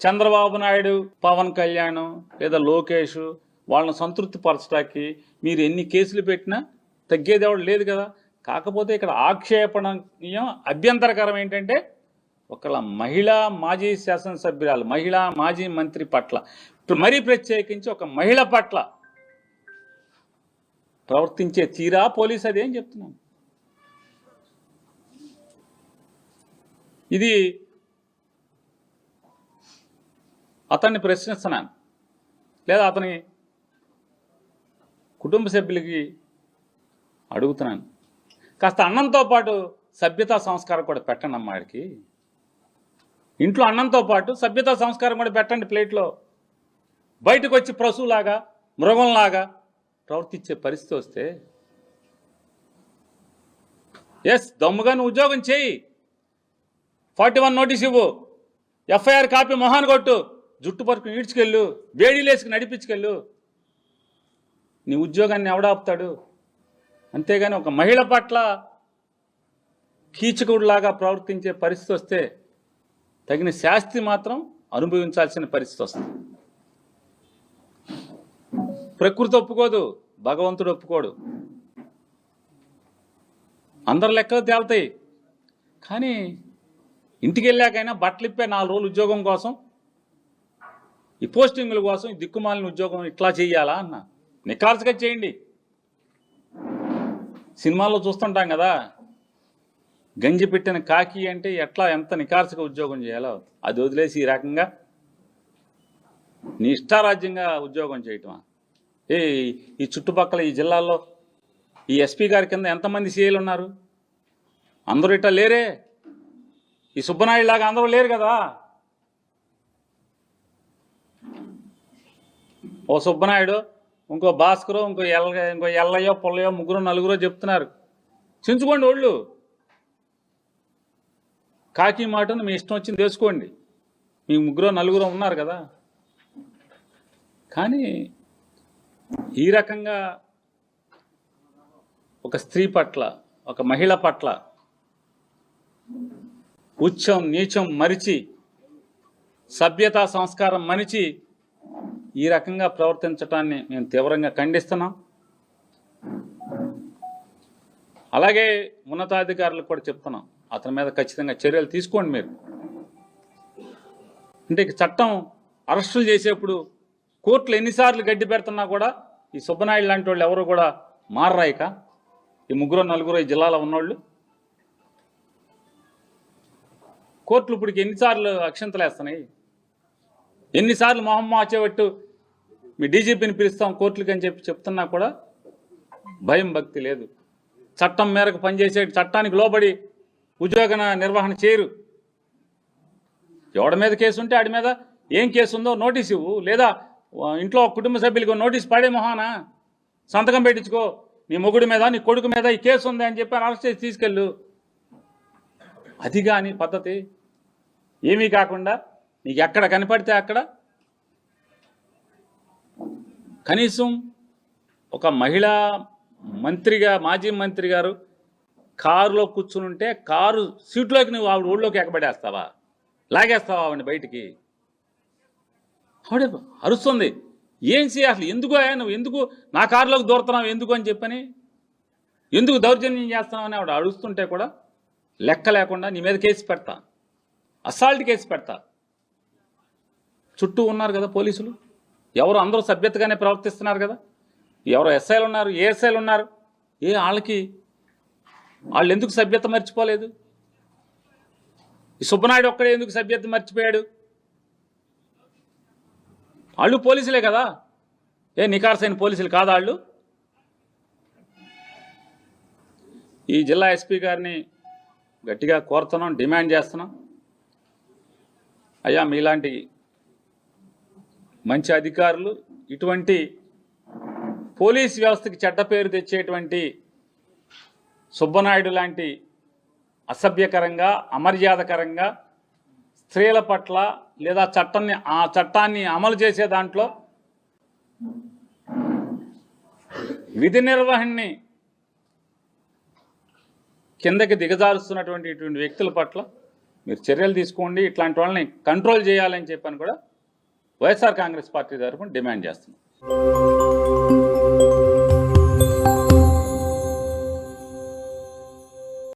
చంద్రబాబు నాయుడు, పవన్ కళ్యాణ్ లేదా లోకేష్ వాళ్ళని సంతృప్తి పరచడానికి మీరు ఎన్ని కేసులు పెట్టినా తగ్గేది ఎవడు లేదు కదా. కాకపోతే ఇక్కడ ఆక్షేపణీయం, అభ్యంతరకరం ఏంటంటే ఒకళ్ళ మహిళా మాజీ శాసనసభ్యురాలు, మహిళా మాజీ మంత్రి పట్ల, మరీ ప్రత్యేకించి ఒక మహిళ పట్ల ప్రవర్తించే తీరా పోలీసు అదేం చెప్తున్నాను. ఇది అతన్ని ప్రశ్నిస్తున్నాను, లేదా అతని కుటుంబ సభ్యులకి అడుగుతున్నాను, కాస్త అన్నంతో పాటు సభ్యతా సంస్కారం కూడా పెట్టండి అమ్మాడికి. ఇంట్లో అన్నంతో పాటు సభ్యతా సంస్కారం కూడా పెట్టండి ప్లేట్లో. బయటకు వచ్చి పశువులాగా, మృగంలాగా ప్రవర్తించే పరిస్థితి వస్తే దమ్ముగా నువ్వు ఉద్యోగం చేయి, 41 నోటీస్ ఇవ్వు, ఎఫ్ఐఆర్ కాపీ మొహాన్ కొట్టు, జుట్టు పరుకుని ఈడ్చుకెళ్ళు, వేడిలేసుకు నడిపించుకెళ్ళు. నీ ఉద్యోగాన్ని ఎవడాపుతాడు? అంతేగాని ఒక మహిళ పట్ల కీచకుడిలాగా ప్రవర్తించే పరిస్థితి వస్తే తగిన శాస్తి మాత్రం అనుభవించాల్సిన పరిస్థితి వస్తుంది. ప్రకృతి ఒప్పుకోదు, భగవంతుడు ఒప్పుకోడు. అందరి లెక్కలు తేలుతాయి. కానీ ఇంటికి వెళ్ళాకైనా బట్టలు ఇప్పే 4 రోజులు ఉద్యోగం కోసం, ఈ పోస్టింగుల కోసం, ఈ దిక్కుమాలిన ఉద్యోగం ఇట్లా చెయ్యాలా అన్న? నికార్సుగా చేయండి. సినిమాల్లో చూస్తుంటాం కదా, గంజి పెట్టిన కాకి అంటే ఎట్లా, ఎంత నికార్సుగా ఉద్యోగం చేయాలో అది వదిలేసి ఈ రకంగా నీ ఇష్టారాజ్యంగా ఉద్యోగం చేయటమా? ఈ చుట్టుపక్కల ఈ జిల్లాల్లో ఈ ఎస్పీ గారి కింద ఎంతమంది సీఏలు ఉన్నారు? అందరూ ఇట్లా లేరే. ఈ సుబ్బనాయుడు లాగా అందరూ లేరు కదా. ఓ సుబ్బనాయుడు, ఇంకో భాస్కరు, ఇంకో ఎల్లయ్యో పుల్లయ్యో, 3 4 చెప్తున్నారు. చించుకోండి వాళ్ళు. కాకి మాటను మీ ఇష్టం వచ్చింది తెలుసుకోండి. మీ 3 4 ఉన్నారు కదా. కానీ ఈ రకంగా ఒక స్త్రీ పట్ల, ఒక మహిళ పట్ల ఉచ్చం నీచం మరిచి, సభ్యతా సంస్కారం మరిచి ఈ రకంగా ప్రవర్తించటాన్ని మేము తీవ్రంగా ఖండిస్తున్నాం. అలాగే ఉన్నతాధికారులకు కూడా చెప్తున్నాం, అతని మీద ఖచ్చితంగా చర్యలు తీసుకోండి మీరు. అంటే చట్టం అరెస్టులు చేసేప్పుడు కోర్టులు ఎన్నిసార్లు గడ్డి పెడుతున్నా కూడా ఈ సుబ్బనాయుడు లాంటి వాళ్ళు ఎవరు కూడా మారరాయిక. ఈ 3 4 ఈ జిల్లాలో ఉన్నోళ్ళు కోర్టులు ఇప్పటికి ఎన్నిసార్లు అక్షంతలు వేస్తున్నాయి? ఎన్నిసార్లు మొహం మార్చేవట్టు మీ డీజీపీని పిలుస్తాం కోర్టులకి అని చెప్తున్నా కూడా భయం భక్తి లేదు. చట్టం మేరకు పనిచేసే, చట్టానికి లోబడి ఉద్యోగ నిర్వహణ చేయరు. ఎవడి మీద కేసు ఉంటే ఆడి మీద ఏం కేసు ఉందో నోటీస్ ఇవ్వు, లేదా ఇంట్లో కుటుంబ సభ్యులకు నోటీస్ పడే మొహానా సంతకం పెట్టించుకో, నీ మొగుడి మీద, నీ కొడుకు మీద ఈ కేసు ఉంది అని చెప్పి అరెస్ట్ చేసి తీసుకెళ్ళు. అది కానీ పద్ధతి ఏమీ కాకుండా నీకు ఎక్కడ కనపడితే అక్కడ కనీసం ఒక మహిళా మంత్రిగా, మాజీ మంత్రి గారు కారులో కూర్చుని ఉంటే కారు సీట్లోకి నువ్వు ఆవిడ ఊళ్ళోకి ఎక్కబడేస్తావా? లాగేస్తావా ఆవిడని బయటికి? ఆవిడ అరుస్తుంది. ఏం చేయాలి? ఎందుకు నువ్వు ఎందుకు నా కారులోకి దూరుతున్నావు ఎందుకు అని చెప్పని, ఎందుకు దౌర్జన్యం చేస్తున్నావు అని ఆవిడ అడుస్తుంటే కూడా లెక్క లేకుండా నీ మీద కేసు పెడతా, అసాల్ట్ కేసు పెడతా. చుట్టూ ఉన్నారు కదా పోలీసులు, ఎవరు అందరూ సభ్యతగానే ప్రవర్తిస్తున్నారు కదా. ఎవరో ఎస్ఐలు ఉన్నారు, ఏఎస్ఐలు ఉన్నారు. వాళ్ళు ఎందుకు సభ్యత మర్చిపోలేదు? ఈ సుబ్బనాయుడు ఒక్కడే ఎందుకు సభ్యత మర్చిపోయాడు? వాళ్ళు పోలీసులే కదా. నికార్సైన పోలీసులు కాదా వాళ్ళు? ఈ జిల్లా ఎస్పీ గారిని గట్టిగా కోరుతున్నాం, డిమాండ్ చేస్తున్నాం. అయ్యా, మీలాంటి మంచి అధికారులు ఇటువంటి పోలీస్ వ్యవస్థకి చెడ్డ పేరు తెచ్చేటువంటి సుబ్బనాయుడు లాంటి అసభ్యకరంగా, అమర్యాదకరంగా స్త్రీల పట్ల లేదా చట్టాన్ని అమలు చేసే దాంట్లో విధి నిర్వహణని కిందకి దిగజారుస్తున్నటువంటి ఇటువంటి వ్యక్తుల పట్ల మీరు చర్యలు తీసుకోండి, ఇట్లాంటి వాళ్ళని కంట్రోల్ చేయాలని చెప్పని కూడా వైఎస్ఆర్ కాంగ్రెస్ పార్టీ తరఫున డిమాండ్ చేస్తున్నాం.